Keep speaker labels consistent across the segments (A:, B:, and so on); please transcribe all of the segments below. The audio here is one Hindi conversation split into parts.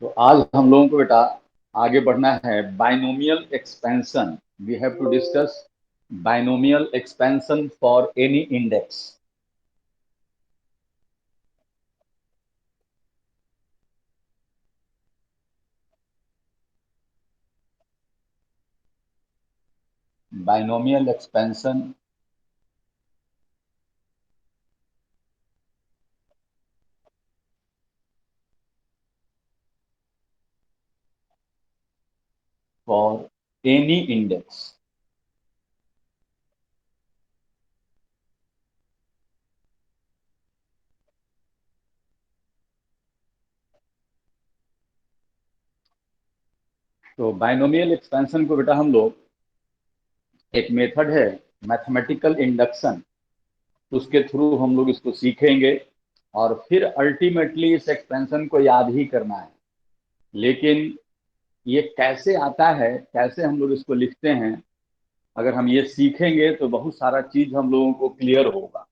A: तो आज हम लोगों को बेटा आगे बढ़ना है binomial expansion. We have to discuss binomial expansion for any index. Binomial expansion for any index. तो बाइनोमियल एक्सपेंशन को बेटा हम लोग एक मेथड है मैथमेटिकल इंडक्शन, उसके थ्रू हम लोग इसको सीखेंगे और फिर अल्टीमेटली इस एक्सपेंशन को याद ही करना है। लेकिन ये कैसे आता है, कैसे हम लोग इसको लिखते हैं, अगर हम ये सीखेंगे तो बहुत सारा चीज हम लोगों को क्लियर होगा।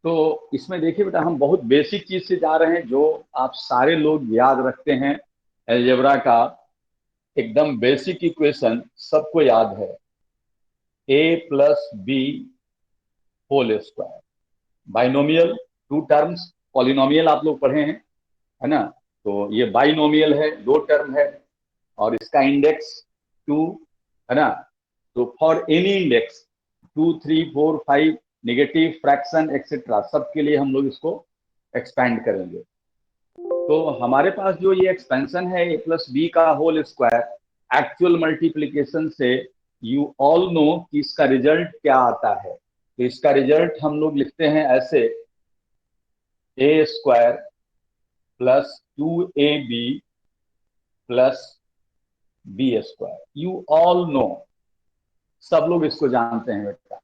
A: तो इसमें देखिए बेटा, हम बहुत बेसिक चीज से जा रहे हैं जो आप सारे लोग याद रखते हैं। अलजेब्रा का एकदम बेसिक इक्वेशन सबको याद है, A plus B whole square. Binomial two terms, polynomial आप लोग पढ़े हैं, है ना। तो ये बाइनोमियल है, दो टर्म है और इसका इंडेक्स टू, है ना। तो for any index 2, 3, 4, 5 negative fraction etcetera सबके लिए हम लोग इसको एक्सपैंड करेंगे। तो हमारे पास जो ये एक्सपेंशन है ए प्लस बी का होल स्क्वायर एक्चुअल मल्टीप्लीकेशन से, यू ऑल नो कि इसका रिजल्ट क्या आता है। तो इसका रिजल्ट हम लोग लिखते हैं ऐसे, A square plus 2ab plus B square. You all know, सब लोग इसको जानते हैं बेटा।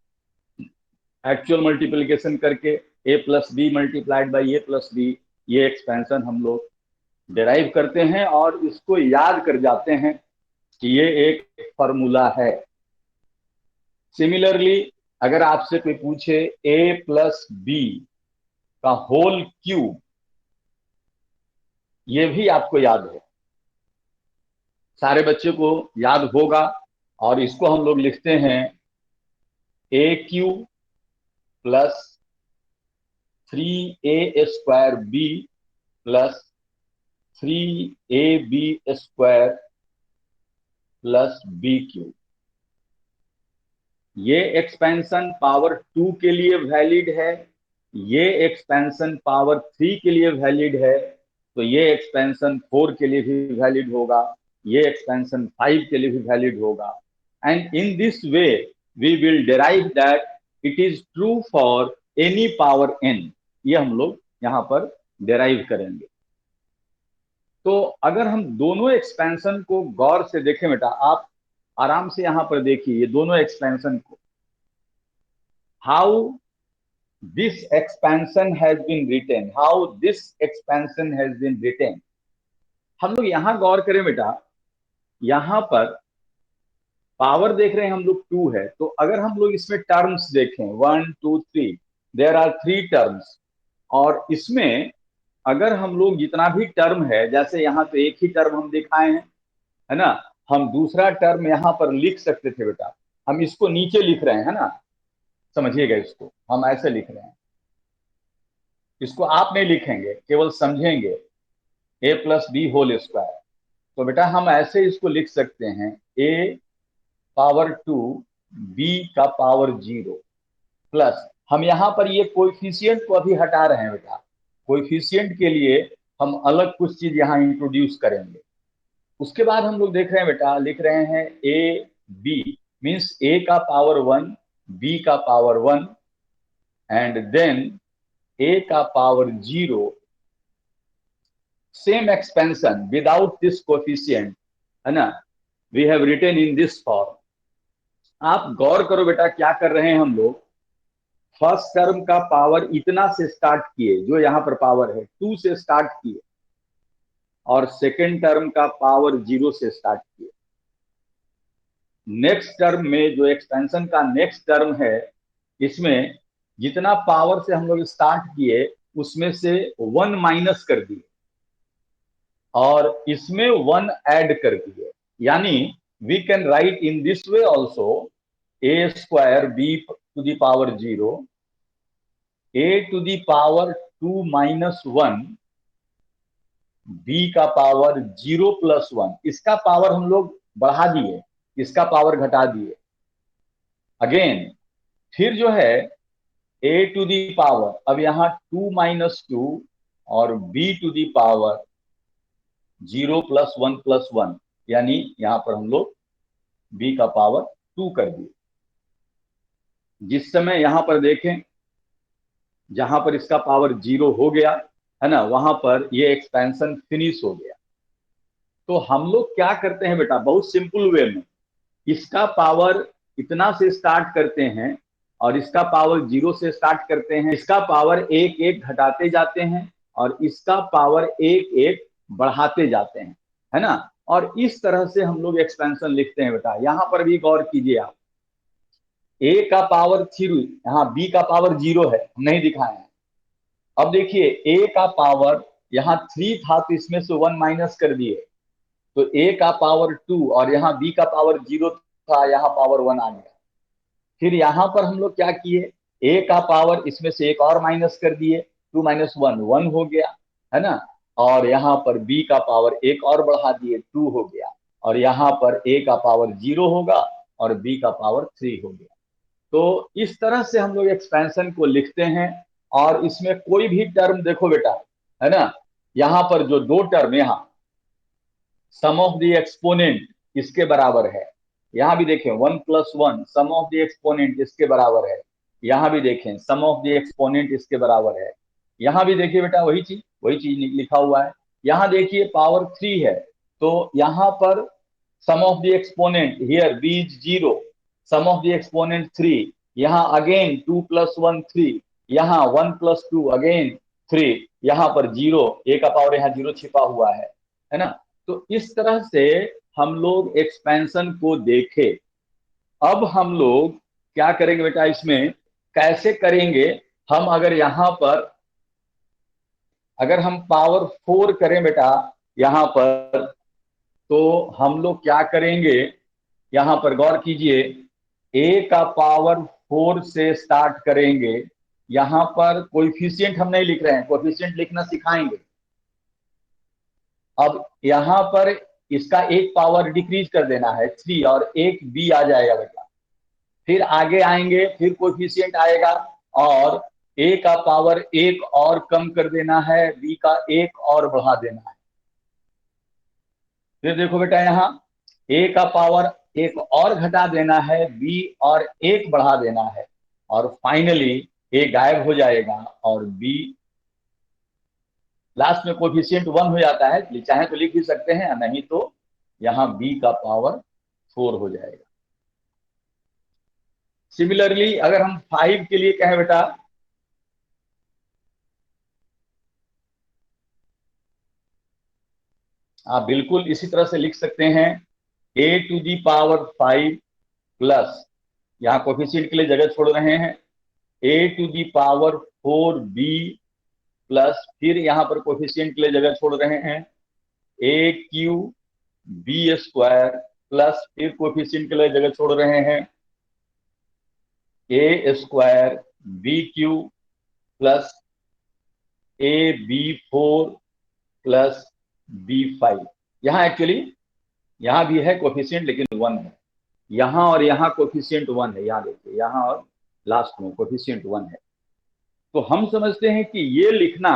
A: एक्चुअल मल्टीप्लीकेशन करके A plus B multiplied by A plus B, ये एक्सपेंशन हम लोग डिराइव करते हैं और इसको याद कर जाते हैं कि ये एक फॉर्मूला है। सिमिलरली अगर आपसे कोई पूछे ए प्लस बी का होल क्यूब, ये भी आपको याद है, सारे बच्चे को याद होगा। और इसको हम लोग लिखते हैं A cube plus 3a² B plus 3ab² plus B cube. ये एक्सपेंशन पावर 2 के लिए वैलिड है, ये एक्सपेंशन पावर 3 के लिए वैलिड है, तो ये एक्सपेंशन 4 के लिए भी वैलिड होगा, ये एक्सपेंशन 5 के लिए भी वैलिड होगा। And in this way we will derive that it is true for any power n। ये हम लोग यहां पर डिराइव करेंगे। तो अगर हम दोनों एक्सपेंशन को गौर से देखें बेटा, आप आराम से यहां पर देखिए ये दोनों एक्सपेंशन को, how this expansion has been written, how this expansion has been written। हम लोग यहां गौर करें बेटा, यहां पर पावर देख रहे हैं हम लोग 2 है, तो अगर हम लोग इसमें टर्म्स देखें 1, 2, 3, देयर आर 3 टर्म्स। और इसमें अगर हम लोग जितना भी टर्म है, जैसे यहाँ तो एक ही टर्म हम दिखाए हैं, है ना, हम दूसरा टर्म यहाँ पर लिख सकते थे बेटा। हम इसको नीचे लिख रहे हैं, है ना, समझिएगा, इसको हम ऐसे लिख रहे हैं, इसको आप नहीं लिखेंगे, केवल समझेंगे, ए प्लस बी होल स्क्वायर। तो बेटा हम ऐसे इसको लिख सकते हैं, ए पावर 2 बी का पावर 0 प्लस, हम यहां पर ये कोएफिशिएंट को अभी हटा रहे हैं बेटा। कोएफिशिएंट के लिए हम अलग कुछ चीज यहां इंट्रोड्यूस करेंगे। उसके बाद हम लोग देख रहे हैं बेटा, लिख रहे हैं ए बी मीन्स ए का पावर 1 बी का पावर 1 एंड देन ए का power 0, same expansion without this coefficient, है ना, we have written in this form. आप गौर करो बेटा, क्या कर रहे हैं हम लोग, फर्स्ट टर्म का पावर इतना से स्टार्ट किए, जो यहां पर पावर है 2 से स्टार्ट किए, और सेकेंड टर्म का पावर 0 से स्टार्ट किए। नेक्स्ट टर्म में जो एक्सपेंशन का नेक्स्ट टर्म है, इसमें जितना पावर से हम लोग स्टार्ट किए उसमें से 1 माइनस कर दिए, और इसमें 1 ऐड कर दिए, यानी we can write in this way also, A square B to the power 0, A to the power 2 minus 1, B का पावर 0 प्लस 1। इसका पावर हम लोग बढ़ा दिए, इसका पावर घटा दिए। अगेन फिर जो है ए टू दी पावर, अब यहां 2 माइनस 2 और B to the power 0 plus 1 plus 1, यानी यहां पर हम लोग बी का पावर 2 कर दिए। जिस समय यहां पर देखें, जहां पर इसका पावर 0 हो गया है ना, वहां पर ये एक्सपेंशन फिनिश हो गया। तो हम लोग क्या करते हैं बेटा, बहुत सिंपल वे में इसका पावर इतना से स्टार्ट करते हैं और इसका पावर 0 से स्टार्ट करते हैं, इसका पावर एक एक घटाते जाते हैं और इसका पावर एक एक बढ़ाते जाते हैं, है ना। और इस तरह से हम लोग एक्सपेंशन लिखते हैं बेटा। यहां पर भी गौर कीजिए आप, ए का पावर 3, यहाँ बी का पावर 0 है, हम नहीं दिखाए हैं। अब देखिए ए का पावर यहाँ 3 था तो इसमें से 1 माइनस कर दिए, तो ए का पावर 2 और यहाँ बी का पावर 0 था, यहाँ पावर 1 आ गया। फिर यहां पर हम लोग क्या किए, ए का पावर इसमें से एक और माइनस कर दिए, 2 माइनस 1 1 हो गया, है ना। और यहाँ पर बी का पावर एक और बढ़ा दिए, 2 हो गया। और यहाँ पर ए का पावर 0 होगा और बी का पावर 3 हो गया। तो इस तरह से हम लोग एक्सपेंशन को लिखते हैं। और इसमें कोई भी टर्म देखो बेटा, है ना, यहाँ पर जो दो टर्म, यहाँ सम ऑफ द एक्सपोनेंट इसके बराबर है, यहां भी देखें 1 plus 1 sum of the exponent इसके बराबर है, यहां भी देखें सम ऑफ द एक्सपोनेंट इसके बराबर है। यहां भी देखिए बेटा वही चीज लिखा हुआ है। यहां देखिए पावर 3 है, तो यहां पर sum of the exponent here B is 0, sum of the exponent 3, यहां अगेन 2 प्लस 1 3, यहां 1 प्लस 2 अगेन 3, यहां पर 0, ए का पावर यहाँ 0 छिपा हुआ है ना। तो इस तरह से हम लोग एक्सपेंशन को देखे। अब हम लोग क्या करेंगे बेटा, इसमें कैसे करेंगे, हम अगर यहां पर अगर हम पावर 4 करें बेटा यहां पर, तो हम लोग क्या करेंगे, यहां पर गौर कीजिए, ए का पावर 4 से स्टार्ट करेंगे। यहां पर कोएफिशिएंट हम नहीं लिख रहे हैं, कोएफिशिएंट लिखना सिखाएंगे। अब यहां पर इसका एक पावर डिक्रीज कर देना है 3 और एक बी आ जाएगा बेटा। फिर आगे आएंगे, फिर कोएफिशिएंट आएगा और ए का पावर एक और कम कर देना है, बी का एक और बढ़ा देना है। फिर देखो बेटा यहाँ ए का पावर एक और घटा देना है, बी और एक बढ़ा देना है, और फाइनली ए गायब हो जाएगा और बी लास्ट में कोएफिशिएंट 1 हो जाता है, चाहे तो लिख भी सकते हैं, नहीं तो यहां बी का पावर 4 हो जाएगा। सिमिलरली अगर हम 5 के लिए कहें बेटा, आप बिल्कुल इसी तरह से लिख सकते हैं, ए टू दी पावर 5 प्लस, यहां कोएफिशिएंट के लिए जगह छोड़ रहे हैं, ए to the power 4 B plus, फिर यहां पर कोएफिशिएंट के लिए जगह छोड़ रहे हैं, A cube B square plus, फिर कोएफिशिएंट के लिए जगह छोड़ रहे हैं, A square B cube plus A B 4 plus B 5। यहां एक्चुअली यहां भी है कोएफिशिएंट लेकिन 1 है, यहां और यहां कोएफिशिएंट 1 है, यहां देखिए यहां और लास्ट में कोएफिशिएंट 1 है। तो हम समझते हैं कि ये लिखना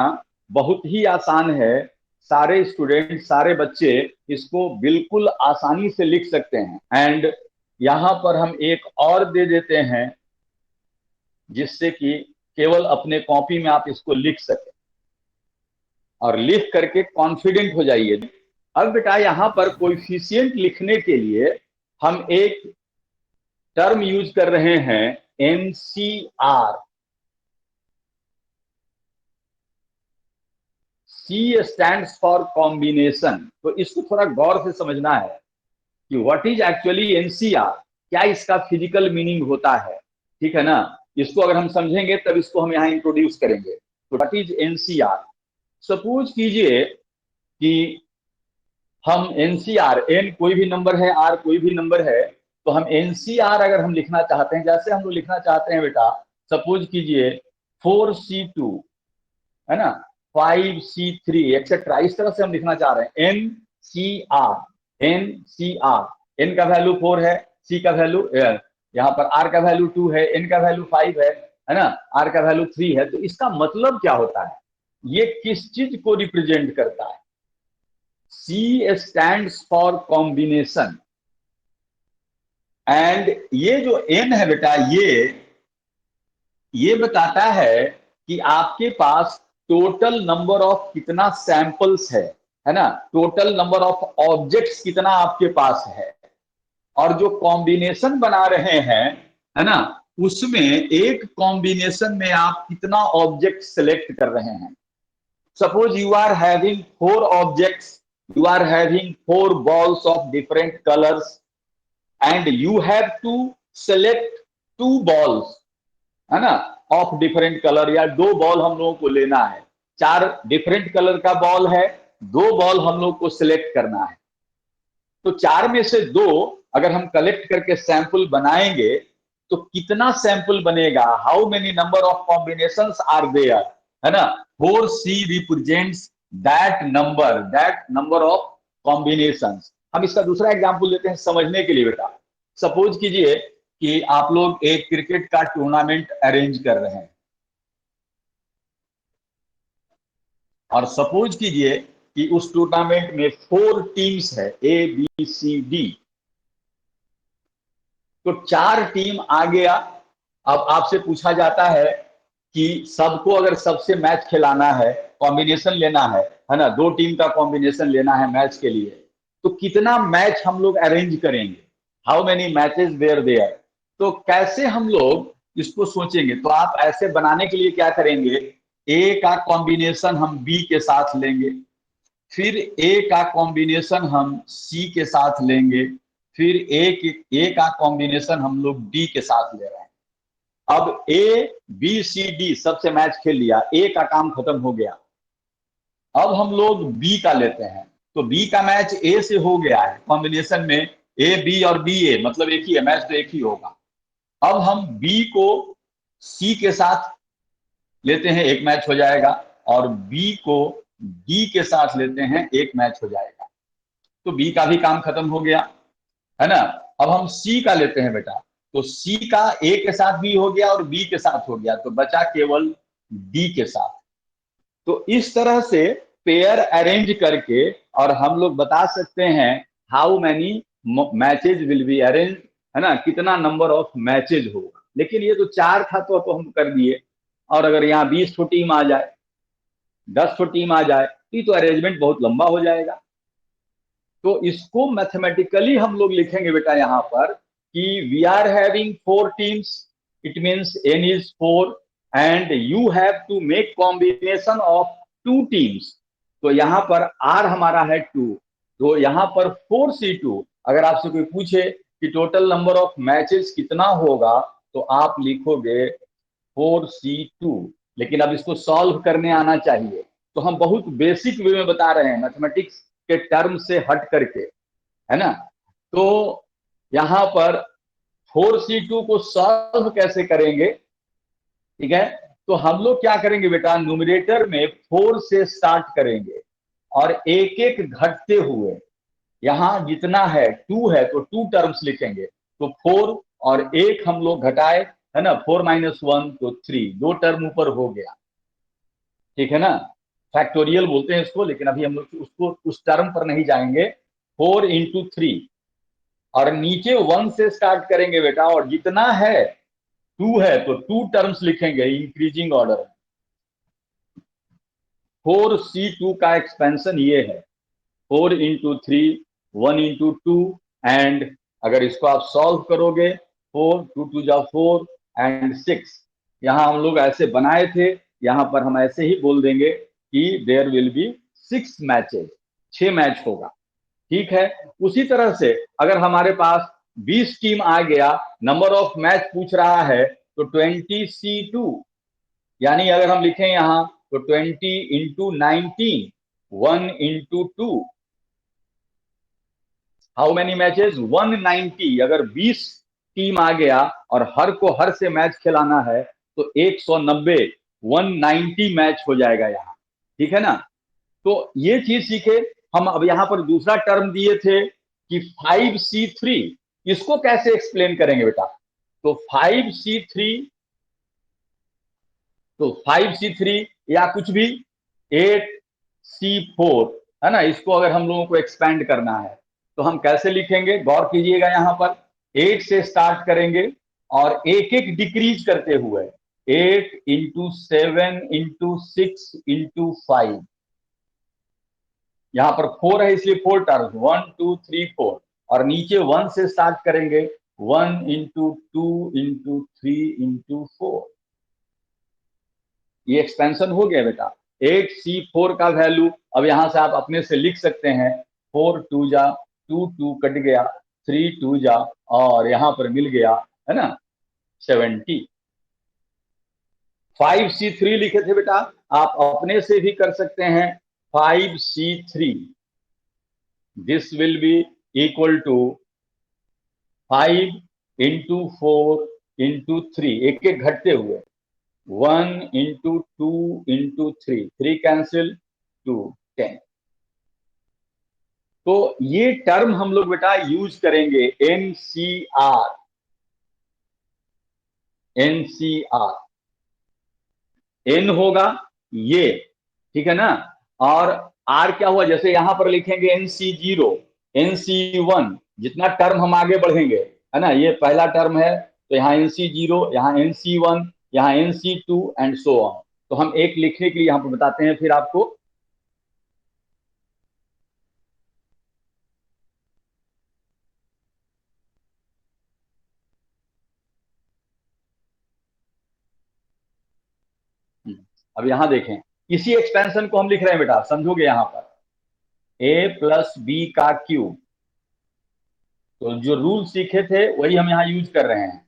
A: बहुत ही आसान है, सारे स्टूडेंट सारे बच्चे इसको बिल्कुल आसानी से लिख सकते हैं। एंड यहां पर हम एक और दे देते हैं जिससे कि केवल अपने कॉपी में आप इसको लिख सकें और लिख करके कॉन्फिडेंट हो जाइए। अब बेटा यहां पर कोएफिशिएंट लिखने के लिए हम एक टर्म यूज कर रहे हैं, NCR. C stands for combination. तो इसको थोड़ा गौर से समझना है कि व्हाट इज एक्चुअली एनसीआर, क्या इसका फिजिकल मीनिंग होता है, ठीक है ना। इसको अगर हम समझेंगे तब इसको हम यहां इंट्रोड्यूस करेंगे। तो व्हाट इज एनसीआर, सपोज कीजिए कि हम एनसीआर, एन कोई भी नंबर है, आर कोई भी नंबर है, तो हम एनसीआर अगर हम लिखना चाहते हैं, जैसे हम लोग लिखना चाहते हैं बेटा, सपोज कीजिए 4C2, है ना, 5C3 एक्सेट्रा, इस तरह से हम लिखना चाह रहे हैं। एन सी आर, एन का वैल्यू 4 है, सी का वैल्यू, यहाँ पर आर का वैल्यू 2 है, एन का वैल्यू 5 है ना, आर का वैल्यू 3 है। तो इसका मतलब क्या होता है, ये किस चीज को रिप्रेजेंट करता है? सी स्टैंड फॉर कॉम्बिनेशन। एंड ये जो एन है बेटा, ये बताता है कि आपके पास टोटल नंबर ऑफ कितना सैंपल्स है ना, टोटल नंबर ऑफ ऑब्जेक्ट्स कितना आपके पास है, और जो कॉम्बिनेशन बना रहे हैं, है ना, उसमें एक कॉम्बिनेशन में आप कितना ऑब्जेक्ट सेलेक्ट कर रहे हैं। Suppose you are having 4 objects, you are having 4 balls of different colors, and you have to select 2 balls, है ना, ऑफ डिफरेंट कलर, या 2 बॉल हम लोगों को लेना है, 4 डिफरेंट कलर का बॉल है, 2 बॉल हम लोग को सिलेक्ट करना है। तो 4 में से 2 अगर हम कलेक्ट करके सैंपल बनाएंगे, तो कितना सैंपल बनेगा, how many number of combinations are there, है ना। 4C represents that number of combinations. हम इसका दूसरा एग्जांपल लेते हैं समझने के लिए बेटा। सपोज कीजिए कि आप लोग एक क्रिकेट का टूर्नामेंट अरेंज कर रहे हैं, और सपोज कीजिए कि उस टूर्नामेंट में 4 टीम्स है, A B C D। तो 4 टीम आ गया। अब आपसे पूछा जाता है कि सबको अगर सबसे मैच खिलाना है, कॉम्बिनेशन लेना है ना, 2 टीम का कॉम्बिनेशन लेना है मैच के लिए, तो कितना मैच हम लोग अरेंज करेंगे, how many matches there there. तो कैसे हम लोग इसको सोचेंगे, तो आप ऐसे बनाने के लिए क्या करेंगे, ए का कॉम्बिनेशन हम बी के साथ लेंगे, फिर ए का कॉम्बिनेशन हम सी के साथ लेंगे, फिर ए का कॉम्बिनेशन हम लोग डी के साथ ले रहे हैं। अब A B C D सबसे मैच खेल लिया, ए का काम खत्म हो गया। अब हम लोग बी का लेते हैं, तो बी का मैच ए से हो गया है कॉम्बिनेशन में, ए बी और बी ए मतलब एक ही है, मैच तो एक ही होगा। अब हम बी को सी के साथ लेते हैं, एक मैच हो जाएगा, और बी को डी के साथ लेते हैं, एक मैच हो जाएगा। तो बी का भी काम खत्म हो गया, है ना। अब हम सी का लेते हैं बेटा, तो सी का ए के साथ भी हो गया और बी के साथ हो गया, तो बचा केवल डी के साथ। तो इस तरह से पेयर अरेंज करके और हम लोग बता सकते हैं how many matches will be arrange, है ना, कितना नंबर ऑफ मैचेज होगा। लेकिन ये तो 4 था तो हम कर दिए, और अगर यहाँ 20 ठो टीम आ जाए, 10 ठो टीम आ जाए, तो अरेंजमेंट बहुत लंबा हो जाएगा। तो इसको मैथमेटिकली हम लोग लिखेंगे बेटा यहाँ पर कि we are having 4 teams, it means n is 4, and you have to make combination of 2 teams. तो यहाँ पर r हमारा है 2, तो यहाँ पर 4C2। अगर आपसे कोई पूछे कि टोटल नंबर ऑफ मैचेस कितना होगा, तो आप लिखोगे 4C2। लेकिन अब इसको सॉल्व करने आना चाहिए, तो हम बहुत बेसिक वे में बता रहे हैं, मैथमेटिक्स के टर्म से हट करके, है ना। तो यहाँ पर 4C2 को सॉल्व कैसे करेंगे, ठीक है। तो हम लोग क्या करेंगे बेटा, न्यूमरेटर में 4 से स्टार्ट करेंगे, और एक एक घटते हुए, यहाँ जितना है 2 है तो 2 टर्म्स लिखेंगे, तो 4 और एक हम लोग घटाए, है ना, 4 - 1 तो 3, 2 टर्म ऊपर हो गया, ठीक है ना। फैक्टोरियल बोलते हैं इसको, लेकिन अभी हम लोग उसको उस टर्म पर नहीं जाएंगे। 4 × 3, और नीचे 1 से स्टार्ट करेंगे बेटा, और जितना है 2 है तो 2 टर्म्स लिखेंगे इंक्रीजिंग ऑर्डर। 4C2 का एक्सपेंशन ये है, 4 × 3, 1 × 2, एंड अगर इसको आप सॉल्व करोगे, 4 2 2 जा 4 एंड 6। यहाँ हम लोग ऐसे बनाए थे, यहाँ पर हम ऐसे ही बोल देंगे कि there will be 6 matches, 6 match होगा, ठीक है। उसी तरह से अगर हमारे पास 20 टीम आ गया, नंबर ऑफ मैच पूछ रहा है, तो 20C2, यानी अगर हम लिखें यहाँ, तो 20 × 19, 1 × 2, हाउ मेनी मैचेस 190। अगर 20 टीम आ गया और हर को हर से मैच खिलाना है तो 190 190 मैच हो जाएगा यहाँ, ठीक है ना। तो ये चीज सीखे हम। अब यहाँ पर दूसरा टर्म दिए थे कि 5C3, इसको कैसे एक्सप्लेन करेंगे बेटा। तो 5C3, तो 5C3 या कुछ भी 8C4, है ना। इसको अगर हम लोगों को एक्सपैंड करना है तो हम कैसे लिखेंगे, गौर कीजिएगा। यहां पर 8 से स्टार्ट करेंगे और एक एक डिक्रीज करते हुए 8 इंटू 7 इंटू 6 इंटू 5। यहां पर 4 है इसलिए 4 टर्म्स, 1 2 3 4। और नीचे 1 से स्टार्ट करेंगे, 1 इंटू 2 इंटू 3 इंटू 4। ये एक्सपेंशन हो गया बेटा। 8C4 का वैल्यू अब यहां से आप अपने से लिख सकते हैं। 4 2 जा, 2 2 कट गया, 3 2 जा, और यहां पर मिल गया, है ना, 70। 5C3 लिखे थे बेटा, आप अपने से भी कर सकते हैं। 5C3, this will be equal to 5 into 4 into 3, एक एक घटते हुए 1 इंटू 2 इंटू 3, 3 कैंसिल, 2 10। तो ये टर्म हम लोग बेटा यूज करेंगे, एनसीआर। एनसीआर, एन होगा ये, ठीक है ना। और आर क्या हुआ, जैसे यहां पर लिखेंगे NC0 NC1, जितना टर्म हम आगे बढ़ेंगे, है ना। ये पहला टर्म है तो यहाँ NC0, यहाँ NC1, यहाँ NC2 एंड सो ऑन। तो हम एक लिखने के लिए यहां पर बताते हैं फिर आपको। अब यहां देखें, इसी एक्सपेंशन को हम लिख रहे हैं बेटा, समझोगे यहां पर A+B का क्यूब। तो जो रूल सीखे थे वही हम यहाँ यूज कर रहे हैं।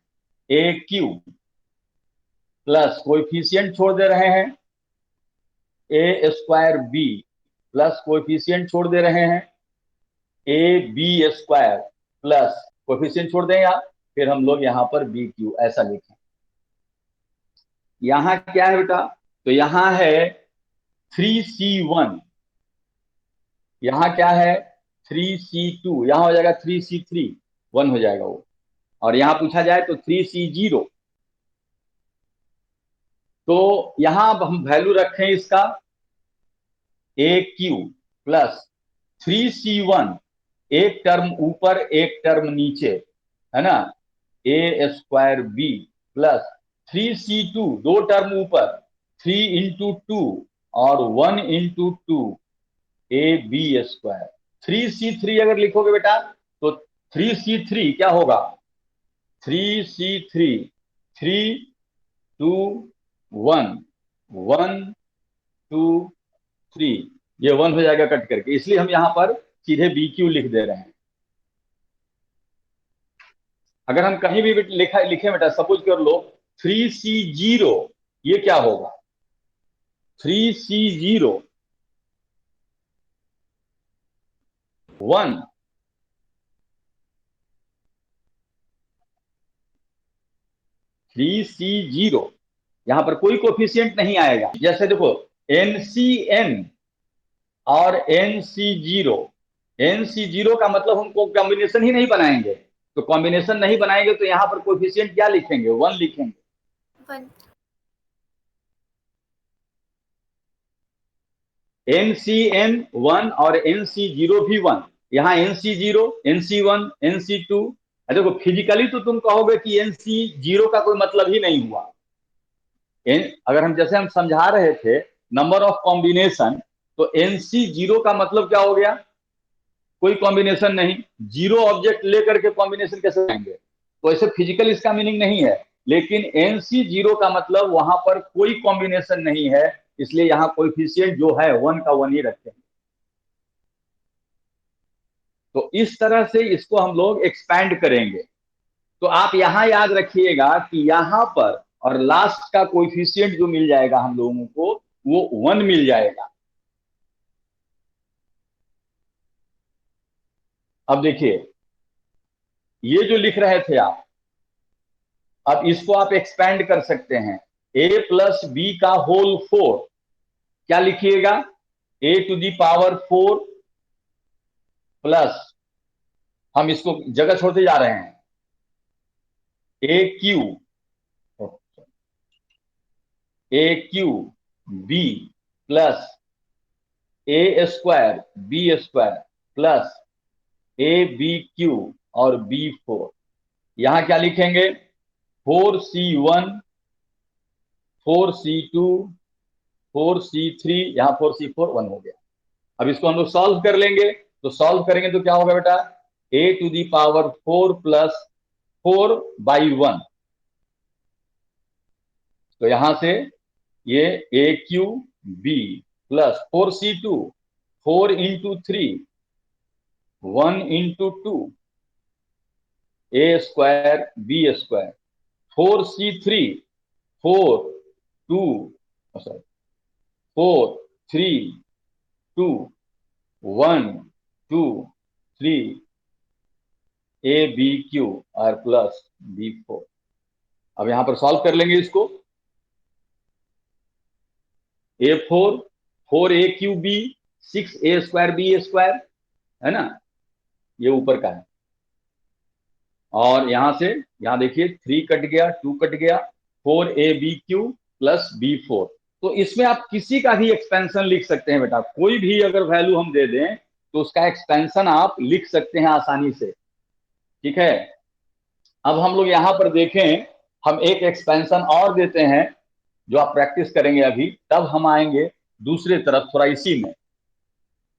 A: ए क्यूब प्लस कोएफिशिएंट छोड़ दे रहे हैं, A²B प्लस कोएफिशिएंट छोड़ दे रहे हैं, AB² प्लस कोएफिशिएंट छोड़ दें, या फिर हम लोग यहाँ पर BQ ऐसा लिखें। यहाँ क्या है बेटा, तो यहाँ है 3C1, यहाँ क्या है 3C2, यहाँ हो जाएगा 3C3, 1 हो जाएगा वो। और यहाँ पूछा जाए तो 3C0। तो यहां अब हम वैल्यू रखें इसका, AQ प्लस 3C1, एक टर्म ऊपर एक टर्म नीचे, है ना, A²B प्लस 3C2, दो टर्म ऊपर, 3 इंटू 2 और 1 इंटू 2, AB²। 3C3 अगर लिखोगे बेटा तो 3C3 क्या होगा, 3C3, 3 2 1, 1 2 3, ये 1 हो जाएगा कट करके, इसलिए हम यहां पर सीधे BQ लिख दे रहे हैं। अगर हम कहीं भी लिखे बेटा, सपोज कर लो 3C0, ये क्या होगा 3C0 1, 3C0, यहां पर कोई कोफिशिएंट नहीं आएगा। जैसे देखो NCN और NC0, NC0 का मतलब हमको कॉम्बिनेशन ही नहीं बनाएंगे, तो कॉम्बिनेशन नहीं बनाएंगे तो यहां पर कोफिशिएंट क्या लिखेंगे, 1 लिखेंगे।
B: 1।
A: NCN 1 और NC0 भी 1, यहाँ NC0 NC1 NC2। देखो फिजिकली तो तुम कहोगे कि NC0 का कोई मतलब ही नहीं हुआ। अगर हम जैसे हम समझा रहे थे नंबर ऑफ कॉम्बिनेशन, तो NC0 का मतलब क्या हो गया, कोई कॉम्बिनेशन नहीं, जीरो ऑब्जेक्ट लेकर के कॉम्बिनेशन कैसे आएंगे। तो ऐसे फिजिकल इसका मीनिंग नहीं है, लेकिन NC0 का मतलब वहां पर कोई कॉम्बिनेशन नहीं है, इसलिए यहाँ कोएफिशिएंट जो है 1 का 1 ही रखते हैं। तो इस तरह से इसको हम लोग एक्सपैंड करेंगे। तो आप यहां याद रखिएगा कि यहां पर और लास्ट का कोएफिशिएंट जो मिल जाएगा हम लोगों को, वो 1 मिल जाएगा। अब देखिए, ये जो लिख रहे थे आप, अब इसको आप एक्सपेंड कर सकते हैं। ए प्लस बी का होल 4, क्या लिखिएगा? A to the power 4 plus, हम इसको जगह छोड़ते जा रहे हैं, A cube, A cube B plus A square B square plus A B cube और बी 4। यहां क्या लिखेंगे? 4C1, 4C2, 4C3, यहाँ 4C4 1 हो गया। अब इसको हम लोग सॉल्व कर लेंगे, तो सॉल्व करेंगे तो क्या होगा बेटा? ए टू दी पावर 4 प्लस 4/1। तो यहां से ये A cube B plus 4C2, 4 × 3, 1 × 2, A square B square, 4C3, 4 2, sorry, 4 3 2 1 2 3 A B cube और प्लस B4। अब यहां पर सॉल्व कर लेंगे इसको। A4, 4A3B, 6A2B² है ना, ये ऊपर का है। और यहां से, यहां देखिए 3 कट गया, 2 कट गया, 4AB³ प्लस B4। तो इसमें आप किसी का भी एक्सपेंशन लिख सकते हैं बेटा, कोई भी अगर वैल्यू हम दे दें तो उसका एक्सपेंशन आप लिख सकते हैं आसानी से। ठीक है, अब हम लोग यहां पर देखें, हम एक एक्सपेंशन और देते हैं जो आप प्रैक्टिस करेंगे अभी, तब हम आएंगे दूसरे तरफ थोड़ा इसी में।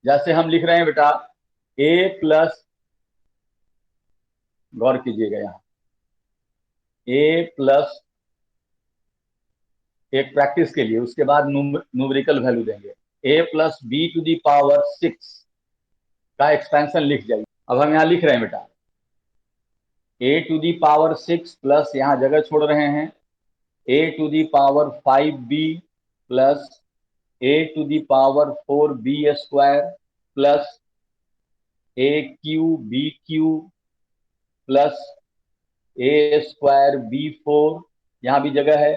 A: जैसे हम लिख रहे हैं बेटा ए प्लस, गौर कीजिएगा, यहां ए प्लस, एक प्रैक्टिस के लिए, उसके बाद न्यूमेरिकल वैल्यू देंगे। A plus B to the power 6 का एक्सपेंशन लिख जाइए। अब हम यहां लिख रहे हैं बेटा ए टू दी पावर 6 प्लस, यहां जगह छोड़ रहे हैं, ए to the power 5b plus a to the power 4b² plus a cube b cube plus A square B4, यहां भी जगह है,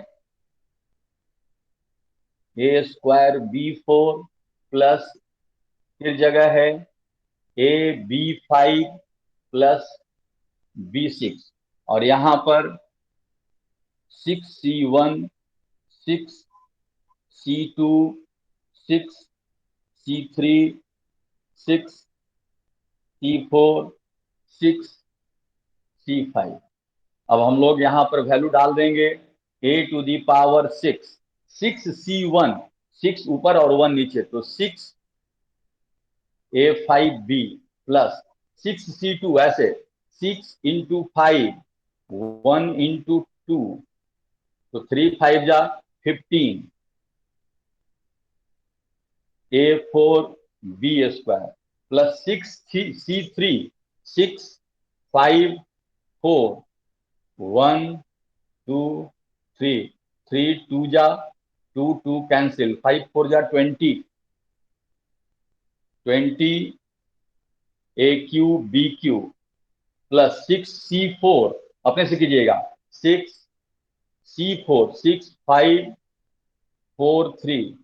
A: ए स्क्वायर B4 प्लस, फिर जगह है ए B5 प्लस B6, और यहां पर 6C1, 6C2, 6C3, 6C4, 6C5। अब हम लोग यहां पर वैल्यू डाल देंगे, ए टू दी पावर 6, 6C1, 6 ऊपर और 1 नीचे, तो 6A5B प्लस 6C2, ऐसे 6 × 5, 1 × 2, तो 3 5 जा 15, A4B² प्लस 6C3, 6 5 4 1 2 3, 3 2 जा 2 2 कैंसिल, 5 4 जा 20, 20 AQ प्लस 6C4, अपने से कीजिएगा, 6C4, 6 5 4 3,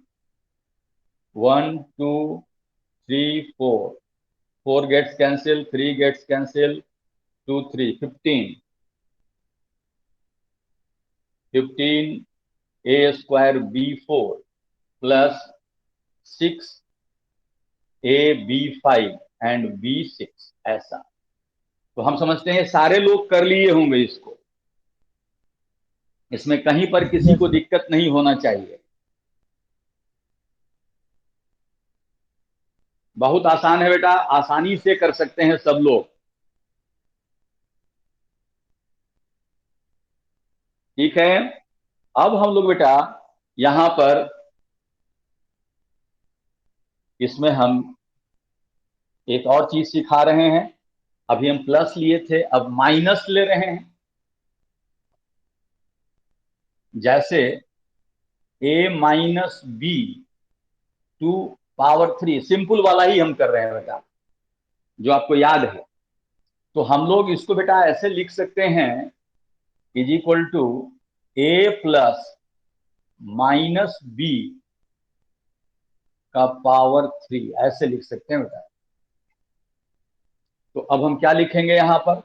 A: 1 2 3 4, 4 gets cancel, 3 gets cancel, 2 3, 15, 15 A²B4 plus 6AB5 and B6, ऐसा। तो हम समझते हैं सारे लोग कर लिए होंगे इसको, इसमें कहीं पर किसी को दिक्कत नहीं होना चाहिए। बहुत आसान है बेटा, आसानी से कर सकते हैं सब लोग। ठीक है, अब हम लोग बेटा यहां पर, इसमें हम एक और चीज सिखा रहे हैं। अभी हम प्लस लिए थे, अब माइनस ले रहे हैं। जैसे A-B टू पावर 3, सिंपल वाला ही हम कर रहे हैं बेटा, जो आपको याद है। तो हम लोग इसको बेटा ऐसे लिख सकते हैं, is equal to A plus minus B का पावर 3, ऐसे लिख सकते हैं बेटा। तो अब हम क्या लिखेंगे यहां पर,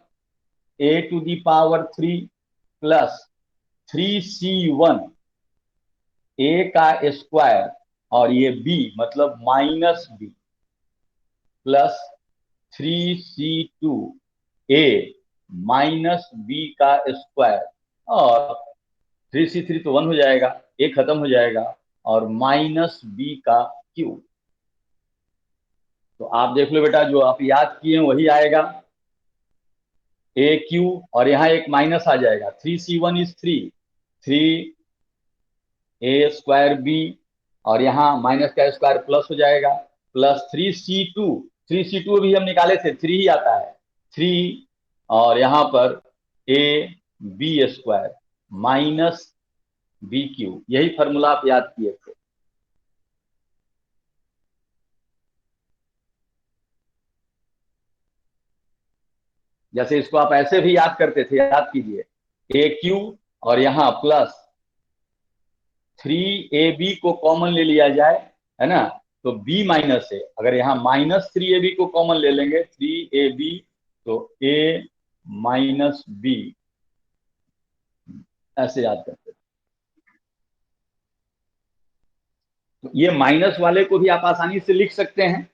A: a to the power 3 plus 3c1 a का स्क्वायर, और ये बी मतलब minus b, plus 3c2 a minus B का स्क्वायर, और 3c3 तो 1 हो जाएगा, ए खत्म हो जाएगा, और माइनस बी का क्यूब। तो आप देख लो बेटा, जो आप याद किए वही आएगा, ए क्यू, और यहाँ एक माइनस आ जाएगा, 3c1 इज 3, 3a² बी, और यहाँ माइनस का स्क्वायर प्लस हो जाएगा, प्लस 3c2, 3c2 भी हम निकाले थे, 3 ही आता है, 3, और यहाँ पर ab² माइनस bq, यही फॉर्मूला आप याद किए थे। जैसे इसको आप ऐसे भी याद करते थे, याद कीजिए, ए क्यू और यहाँ प्लस 3ab को कॉमन ले लिया जाए, है ना, तो b माइनस ए, अगर यहाँ माइनस 3ab को कॉमन ले लेंगे, 3ab, तो a माइनस बी, ऐसे याद करते थे। तो ये माइनस वाले को भी आप आसानी से लिख सकते हैं।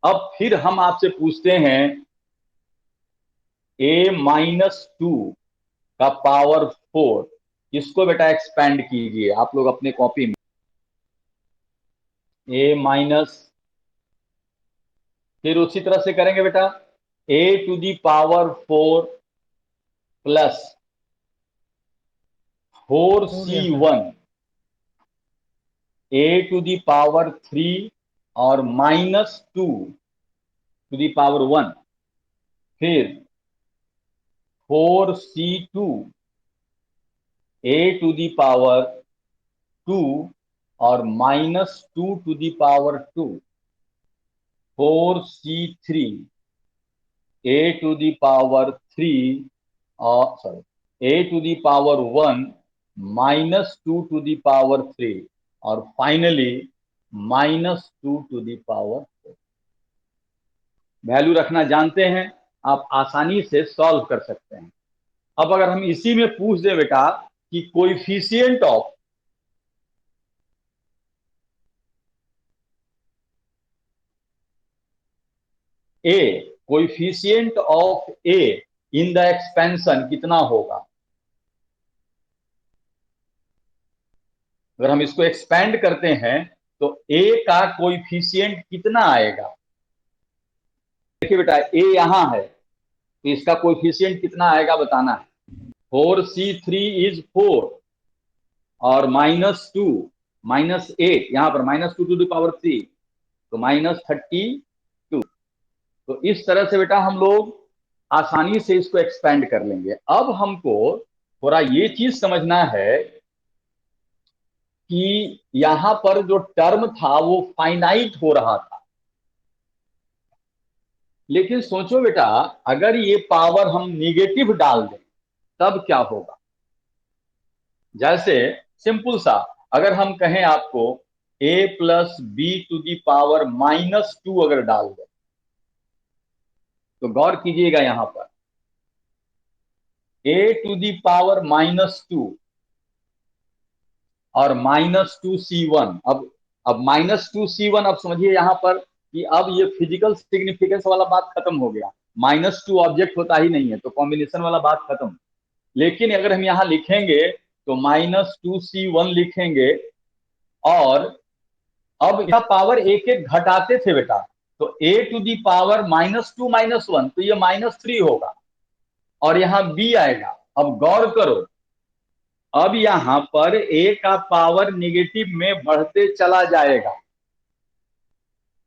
A: अब फिर हम आपसे पूछते हैं, a-2 का पावर 4, इसको बेटा एक्सपेंड कीजिए आप लोग अपने कॉपी में। ए माइनस, फिर उसी तरह से करेंगे बेटा, ए to the power 4 plus 4c1 a to the power 3 और माइनस 2 टू दी पावर 1, फिर 4c2 A to the power 2 और minus 2 to the power 2, 4c3 A to the power 3, और sorry A to the power 1 minus 2 to the power 3, और finally minus 2 to the power 4। Value रखना जानते हैं, आप आसानी से सॉल्व कर सकते हैं। अब अगर हम इसी में पूछ दे बेटा कि coefficient of A, coefficient of A in the expansion कितना होगा, अगर हम इसको एक्सपेंड करते हैं तो ए का कोएफिशिएंट कितना आएगा। देखिए बेटा, ए यहां है, तो इसका कोएफिशिएंट कितना आएगा बताना है। 4c3 इज 4, और -2 -8, यहां पर -2 टू द पावर 3, तो -32। तो इस तरह से बेटा हम लोग आसानी से इसको एक्सपेंड कर लेंगे। अब हमको थोड़ा ये चीज समझना है कि यहां पर जो टर्म था वो फाइनाइट हो रहा था, लेकिन सोचो बेटा, अगर ये पावर हम निगेटिव डाल दें तब क्या होगा। जैसे सिंपल सा, अगर हम कहें आपको a plus B to the power -2 अगर डाल दें, तो गौर कीजिएगा यहां पर a टू दी पावर -2 और -2c1। अब -2c1, अब समझिए यहां पर कि अब ये फिजिकल सिग्निफिकेंस वाला बात खत्म हो गया, -2 ऑब्जेक्ट होता ही नहीं है, तो कॉम्बिनेशन वाला बात खत्म। लेकिन अगर हम यहां लिखेंगे तो -2c1 लिखेंगे, और अब यह पावर एक एक घटाते थे बेटा, तो a टू दी पावर -2 -1, तो ये -3 होगा, और यहां b आएगा। अब गौर करो, अब यहां पर a का पावर निगेटिव में बढ़ते चला जाएगा,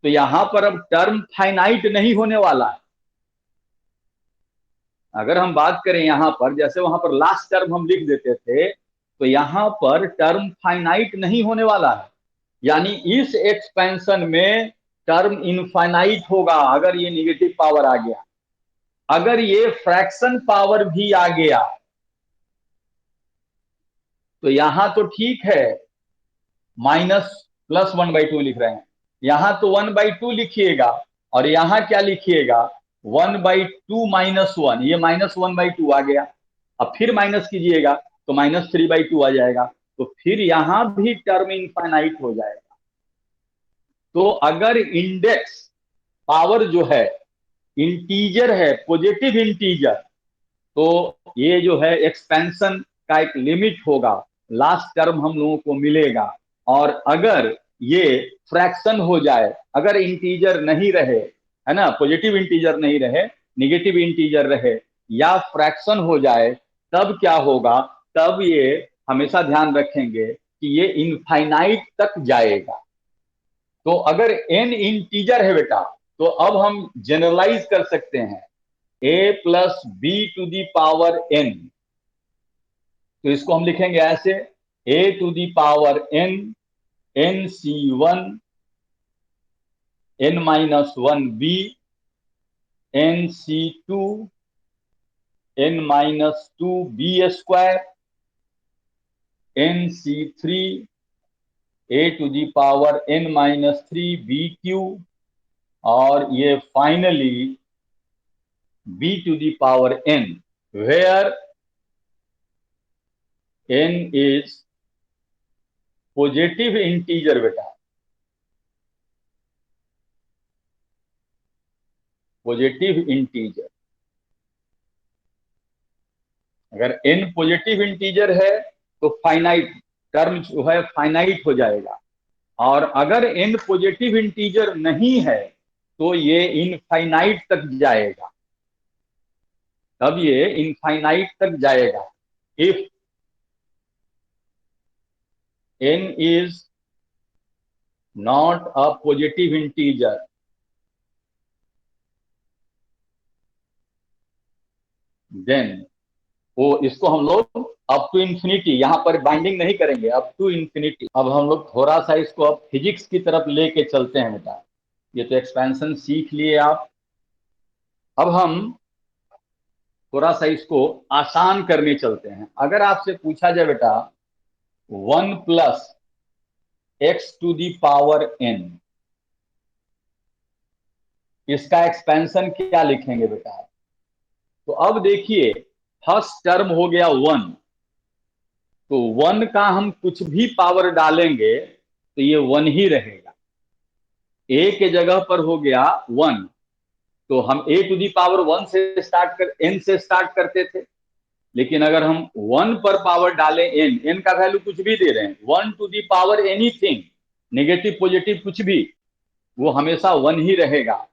A: तो यहां पर अब टर्म फाइनाइट नहीं होने वाला है। अगर हम बात करें यहां पर, जैसे वहां पर लास्ट टर्म हम लिख देते थे, तो यहां पर टर्म फाइनाइट नहीं होने वाला है, यानी इस एक्सपेंशन में टर्म इनफाइनाइट होगा अगर ये निगेटिव पावर आ गया। अगर ये फ्रैक्शन पावर भी आ गया तो यहां तो ठीक है, माइनस प्लस 1/2 लिख रहे हैं, यहां तो 1/2 लिखिएगा और यहां क्या लिखिएगा, 1/2 - 1, ये -1/2 आ गया। अब फिर माइनस कीजिएगा तो -3/2 आ जाएगा, तो फिर यहां भी टर्म इनफाइनाइट हो जाएगा। तो अगर इंडेक्स पावर जो है इंटीजर है, पॉजिटिव इंटीजर, तो ये जो है एक्सपेंशन का एक लिमिट होगा, लास्ट टर्म हम लोगों को मिलेगा। और अगर ये फ्रैक्शन हो जाए, अगर इंटीजर नहीं रहे, है ना, पॉजिटिव इंटीजर नहीं रहे, निगेटिव इंटीजर रहे या फ्रैक्शन हो जाए, तब क्या होगा, तब ये हमेशा ध्यान रखेंगे कि ये इनफाइनाइट तक जाएगा। तो अगर एन इंटीजर है बेटा, तो अब हम जनरलाइज कर सकते हैं a+b⁴n। तो इसको हम लिखेंगे ऐसे, a⁴n nc1 n-1b nc2 n-2b² nc3 a⁴n-3bq और ये finally b⁴n, where n is positive integer बेटा, पॉजिटिव इंटीजर। अगर n पॉजिटिव इंटीजर है तो फाइनाइट टर्म जो है फाइनाइट हो जाएगा, और अगर n पॉजिटिव इंटीजर नहीं है तो ये इनफाइनाइट तक जाएगा, तब ये इनफाइनाइट तक जाएगा। If n is not a positive integer, then वो इसको हम लोग अप टू इंफिनिटी, यहां पर बाइंडिंग नहीं करेंगे, अप टू इंफिनिटी। अब हम लोग थोड़ा सा इसको अब फिजिक्स की तरफ लेके चलते हैं बेटा। ये तो एक्सपेंशन सीख लिए आप, अब हम थोड़ा सा इसको आसान करने चलते हैं। अगर आपसे पूछा जाए बेटा 1+x⁴n, इसका एक्सपेंशन क्या लिखेंगे बेटा? तो अब देखिए, फर्स्ट टर्म हो गया 1, तो 1 का हम कुछ भी पावर डालेंगे तो ये 1 ही रहेगा। ए के जगह पर हो गया 1, तो हम a⁴1 से स्टार्ट कर n से स्टार्ट करते थे, लेकिन अगर हम 1 पर पावर डालें n का वैल्यू कुछ भी दे रहे हैं, 1 एनीथिंग, नेगेटिव पॉजिटिव कुछ भी, वो हमेशा 1 ही रहेगा।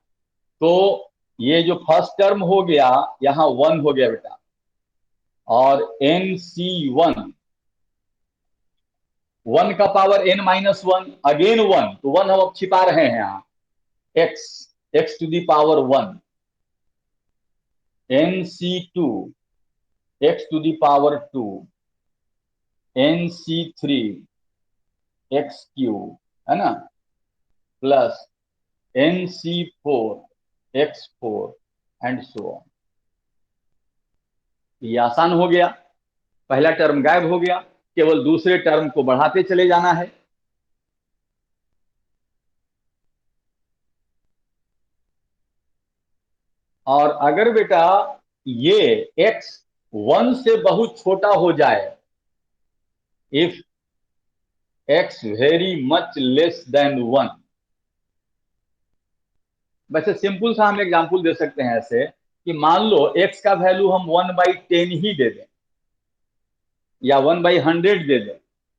A: तो ये जो फर्स्ट टर्म हो गया यहां 1 हो गया बेटा, और nc1, 1 का पावर n-1, अगेन 1, तो 1 हम अब छिपा रहे हैं यहाँ, x⁴1 nc2 x⁴2 nc3 x³ है ना, plus nc4 x4 and so on. ये आसान हो गया, पहला टर्म गायब हो गया, केवल दूसरे टर्म को बढ़ाते चले जाना है। और अगर बेटा ये x 1 से बहुत छोटा हो जाए, if x very much less than 1, वैसे सिंपल सा हम एग्जांपल दे सकते हैं ऐसे कि मान लो x का वैल्यू हम 1/10 ही दे दें या 1/100 दे दें,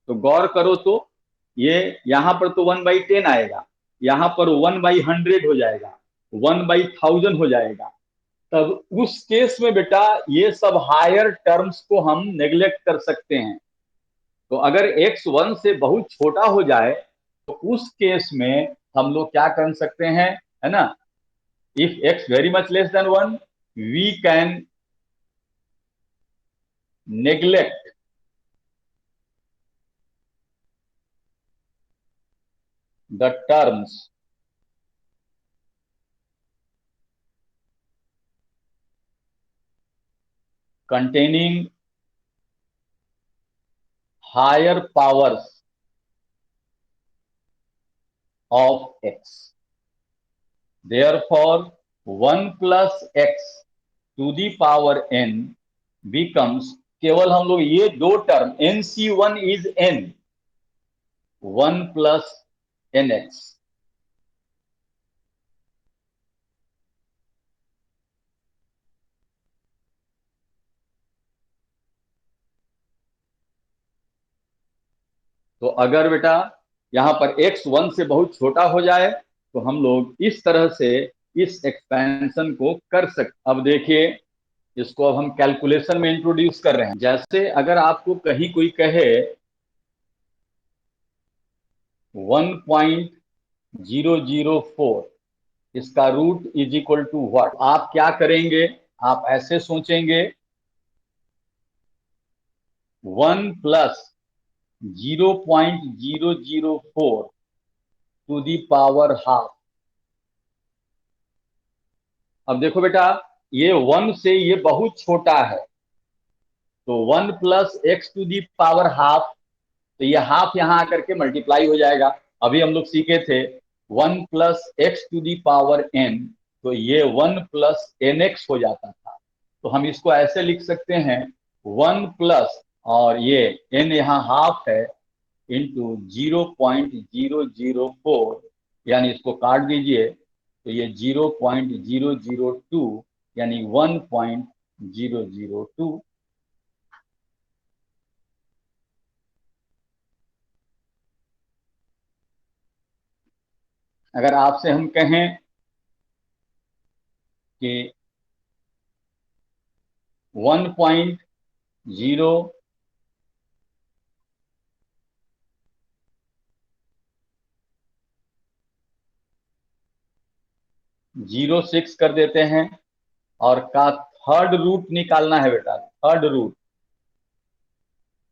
A: तो गौर करो तो ये यहां पर तो 1/10 आएगा, यहां पर 1/100 हो जाएगा, 1/1000 हो जाएगा। तब उस केस में बेटा ये सब हायर टर्म्स को हम नेग्लेक्ट कर सकते हैं। तो अगर x 1 से बहुत छोटा हो जाए तो उस केस में हम लोग क्या कर सकते हैं, है ना, if x very much less than 1 we can neglect the terms containing higher powers of x. Therefore, 1 plus x to the power n becomes, केवल हम लोग ये दो term nc1 is n, 1 plus nx. तो अगर बेटा यहां पर x 1 से बहुत छोटा हो जाए तो हम लोग इस तरह से इस एक्सपेंशन को कर सकते। अब देखिए, इसको अब हम कैलकुलेशन में इंट्रोड्यूस कर रहे हैं। जैसे अगर आपको कहीं कोई कहे 1.004, इसका root is equal to what, आप क्या करेंगे? आप ऐसे सोचेंगे 1 plus 0.004 to the power half. अब देखो बेटा, ये 1 से ये बहुत छोटा है, तो 1 plus X to the power half, तो ये हाफ यहां आकर के मल्टीप्लाई हो जाएगा। अभी हम लोग सीखे थे 1 plus X to the power N, तो ये 1 प्लस एन एक्स हो जाता था। तो हम इसको ऐसे लिख सकते हैं 1 प्लस, और ये एन यहाँ हाफ है, इंटू 0.004, यानी इसको काट दीजिए तो ये 0.002, यानी 1.002। अगर आपसे हम कहें कि 1.006 कर देते हैं, और का थर्ड रूट निकालना है बेटा, थर्ड रूट,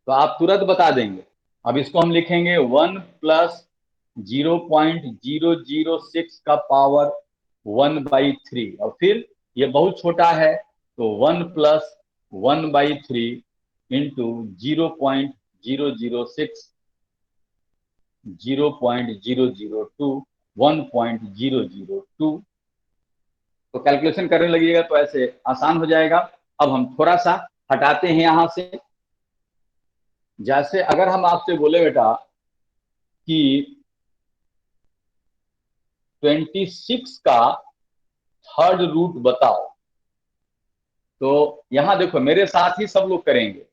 A: तो आप तुरंत बता देंगे। अब इसको हम लिखेंगे 1 प्लस 0.006 का पावर 1/3, और फिर ये बहुत छोटा है, तो 1 प्लस 1/3 इंटू 0.006, 0.002, 1.002। तो कैलकुलेशन करने लगिएगा तो ऐसे आसान हो जाएगा। अब हम थोड़ा सा हटाते हैं यहां से। जैसे अगर हम आपसे बोले बेटा कि 26 का थर्ड रूट बताओ, तो यहां देखो मेरे साथ ही सब लोग करेंगे।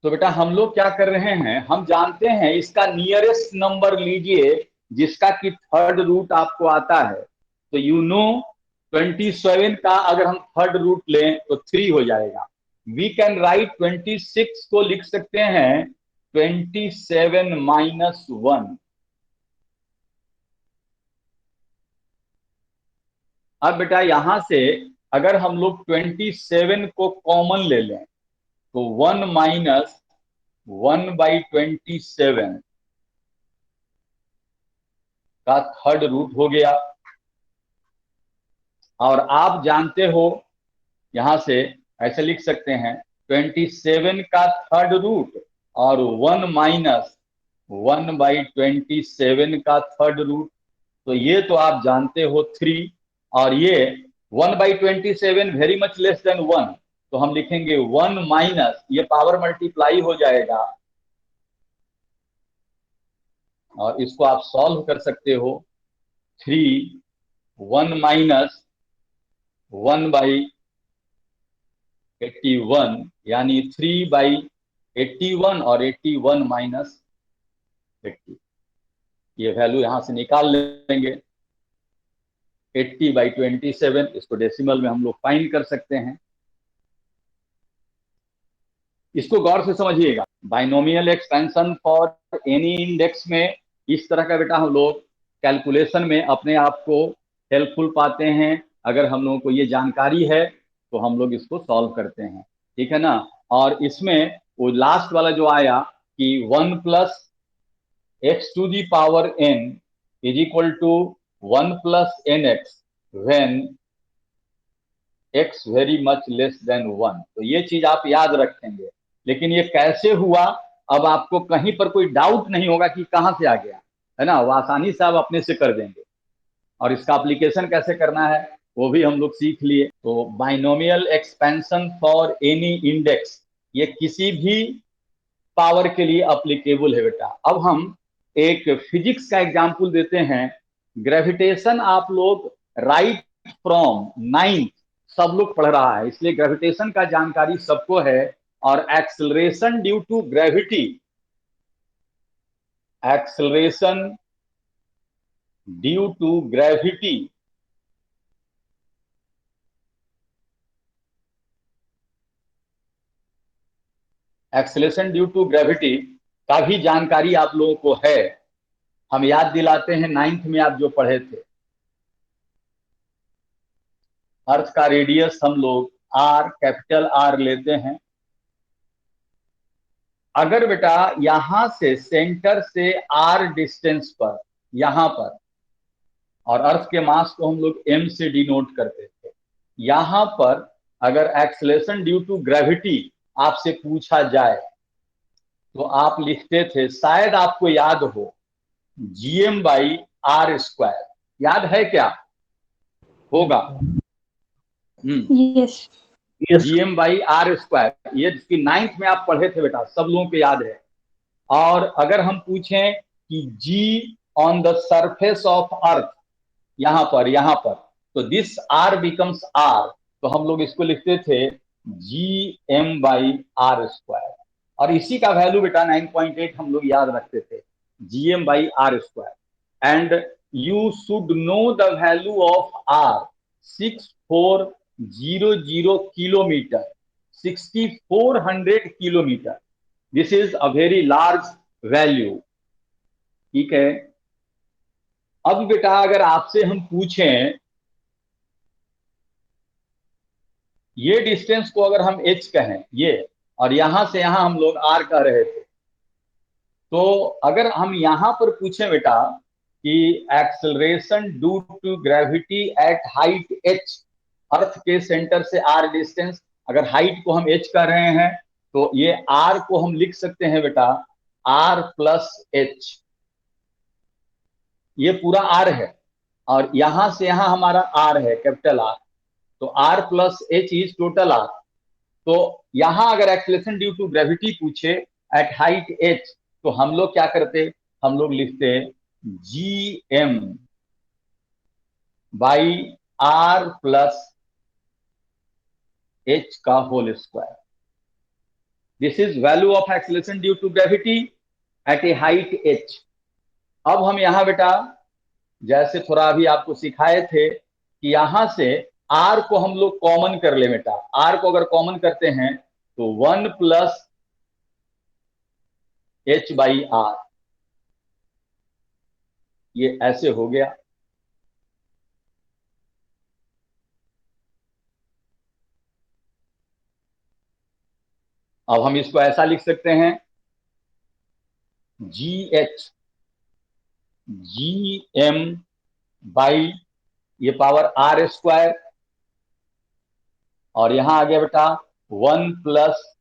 A: तो बेटा हम लोग क्या कर रहे हैं, हम जानते हैं इसका नियरेस्ट नंबर लीजिए जिसका कि थर्ड रूट आपको आता है। तो यू नो 27 का अगर हम थर्ड रूट लें तो 3 हो जाएगा। वी कैन राइट 26 को लिख सकते हैं 27 - 1। अब बेटा यहां से अगर हम लोग 27 को कॉमन ले लें तो 1 - 1/27 का थर्ड रूट हो गया। और आप जानते हो यहां से ऐसे लिख सकते हैं 27 का थर्ड रूट और 1 - 1/27 का थर्ड रूट, तो ये तो आप जानते हो 3, और ये 1/27 वेरी मच लेस देन 1, तो हम लिखेंगे 1 माइनस, ये पावर मल्टीप्लाई हो जाएगा, और इसको आप सॉल्व कर सकते हो। 3 1 माइनस 1/81, यानी 3/81, और 81 माइनस 80, ये वैल्यू यहां से निकाल लेंगे। 80/27, इसको डेसिमल में हम लोग फाइंड कर सकते हैं। इसको गौर से समझिएगा, binomial expansion for any index में इस तरह का बेटा हम लोग कैलकुलेशन में अपने आप को हेल्पफुल पाते हैं। अगर हम लोगों को ये जानकारी है तो हम लोग इसको सॉल्व करते हैं, ठीक है ना। और इसमें वो लास्ट वाला जो आया कि 1 plus X to the power n is equal to 1 plus N X, when x very much less than 1। तो ये चीज आप याद रखेंगे। लेकिन ये कैसे हुआ, अब आपको कहीं पर कोई डाउट नहीं होगा कि कहां से आ गया, है ना, वो आसानी से आप अपने से कर देंगे। और इसका एप्लीकेशन कैसे करना है वो भी हम लोग सीख लिए। तो binomial expansion for any index, ये किसी भी पावर के लिए अप्लीकेबल है बेटा। अब हम एक फिजिक्स का एग्जांपल देते हैं। ग्रेविटेशन आप लोग राइट फ्रॉम नाइन्थ सब लोग पढ़ रहा है, इसलिए ग्रेविटेशन का जानकारी सबको है। और acceleration due to gravity, acceleration due to gravity, acceleration due to gravity का भी जानकारी आप लोगों को है। हम याद दिलाते हैं, नाइन्थ में आप जो पढ़े थे, अर्थ का रेडियस हम लोग आर, कैपिटल आर लेते हैं। अगर बेटा यहां से सेंटर से आर डिस्टेंस पर, यहां पर, और अर्थ के मास को हम लोग एम से डिनोट करते थे, यहां पर अगर एक्सेलरेशन ड्यू टू ग्रेविटी आपसे पूछा जाए तो आप लिखते थे, शायद आपको याद हो, जीएम बाई आर स्क्वायर। याद है क्या? होगा।
B: Yes.
A: GM by R square, ये जिसकी नाइन्थ में आप पढ़े थे बेटा, सब लोगों को याद है। और अगर हम पूछें कि g on the surface of earth, यहां पर, तो दिस आर बिकम्स आर, तो हम लोग इसको लिखते थे G M by R square. और इसी का वैल्यू बेटा 9.8 हम लोग याद रखते थे, G M by R square. And you should know the value of R, 6400 kilometre, 6400 kilometre. This is a very large value. ठीक है। अब बेटा अगर आपसे हम पूछें, ये डिस्टेंस को अगर हम h कहें, ये, और यहां से यहां हम लोग r कह रहे थे, तो अगर हम यहां पर पूछें बेटा कि acceleration due to gravity at height h, earth के सेंटर से r डिस्टेंस, अगर हाइट को हम h कह रहे हैं, तो ये r को हम लिख सकते हैं बेटा r प्लस h। ये पूरा r है, और यहां से यहां हमारा r है, कैपिटल R। तो r प्लस h इज टोटल r। तो यहां अगर एक्सेलरेशन ड्यू टू ग्रेविटी पूछे एट हाइट h, तो हम लोग क्या करते, हम लोग लिखते G M by R plus h का whole square. This is value of acceleration due to gravity at a height h। अब हम यहां बेटा जैसे थोड़ा अभी आपको सिखाए थे कि यहां से r को हम लोग कॉमन कर ले बेटा। r को अगर कॉमन करते हैं तो 1 प्लस h बाई आर, ये ऐसे हो गया। अब हम इसको ऐसा लिख सकते हैं, G H, G M by ये पावर आर स्क्वायर, और यहां आ गया बेटा 1 प्लस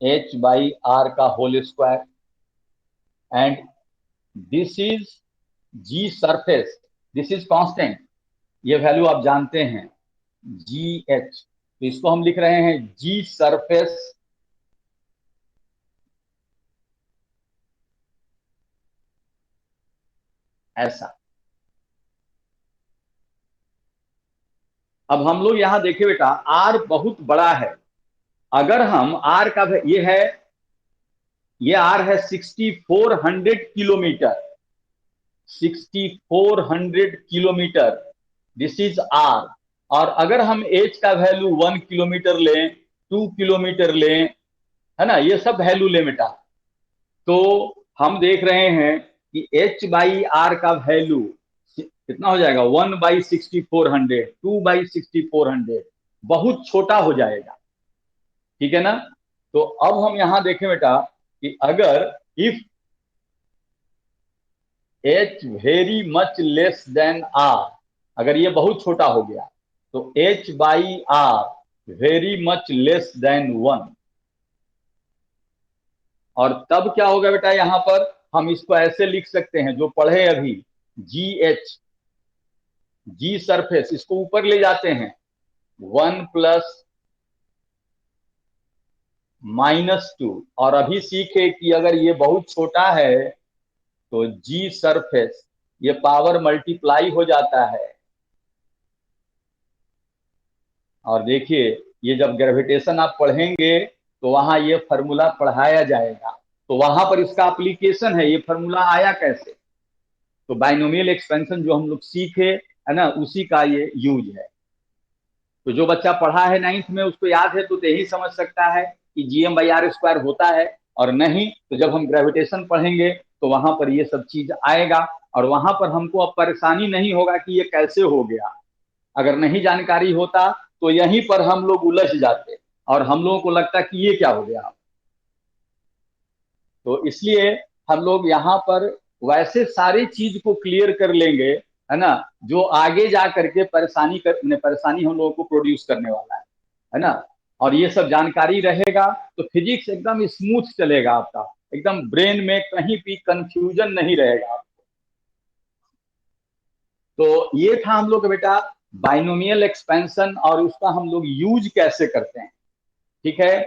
A: h बाई आर का whole square. And this is G surface, this is constant, ये वैल्यू आप जानते हैं, जी एच। तो इसको हम लिख रहे हैं जी सरफेस, ऐसा। अब हम लोग यहां देखें बेटा, आर बहुत बड़ा है। अगर हम आर का, ये आर है 6400 kilometre, 6400 kilometre, this is R. और अगर हम एच का वैल्यू 1 किलोमीटर लें, 2 किलोमीटर लें, है ना, ये सब वैल्यू ले बेटा, तो हम देख रहे हैं कि एच बाई आर का वैल्यू कितना हो जाएगा, 1/6400, 2/6400, बहुत छोटा हो जाएगा। ठीक है ना। तो अब हम यहां देखें बेटा कि अगर if h very much less than r, अगर ये बहुत छोटा हो गया, तो h by R very much less than 1। और तब क्या होगा बेटा, यहां पर हम इसको ऐसे लिख सकते हैं जो पढ़े अभी, जी एच, जी सरफेस, इसको ऊपर ले जाते हैं 1 + -2। और अभी सीखे कि अगर ये बहुत छोटा है तो जी सरफेस ये पावर मल्टीप्लाई हो जाता है। और देखिए, ये जब ग्रेविटेशन आप पढ़ेंगे तो वहां ये फॉर्मूला पढ़ाया जाएगा, तो वहां पर इसका एप्लीकेशन है, ये फॉर्मूला आया कैसे। तो बाइनोमियल एक्सपेंशन जो हम लोग सीखे है ना, उसी का ये यूज है। तो जो बच्चा पढ़ा है 9th में उसको याद है तो यही समझ सकता है कि Gm/r² होता है। और नहीं तो जब हम ग्रेविटेशन पढ़ेंगे तो वहां पर ये सब चीज आएगा, और वहां पर हमको अब परेशानी नहीं होगा कि ये कैसे हो गया। अगर नहीं जानकारी होता तो यहीं पर हम लोग उलझ जाते और हम लोगों को लगता कि ये क्या हो गया। तो इसलिए हम लोग यहाँ पर वैसे सारी चीज को क्लियर कर लेंगे, है ना, जो आगे जा करके परेशानी हम लोगों को प्रोड्यूस करने वाला है ना। और ये सब जानकारी रहेगा तो फिजिक्स एकदम स्मूथ चलेगा आपका, एकदम ब्रेन में कहीं भी कंफ्यूजन नहीं रहेगा। तो ये था हम लोग बेटा बाइनोमियल एक्सपेंशन और उसका हम लोग यूज कैसे करते हैं। ठीक है।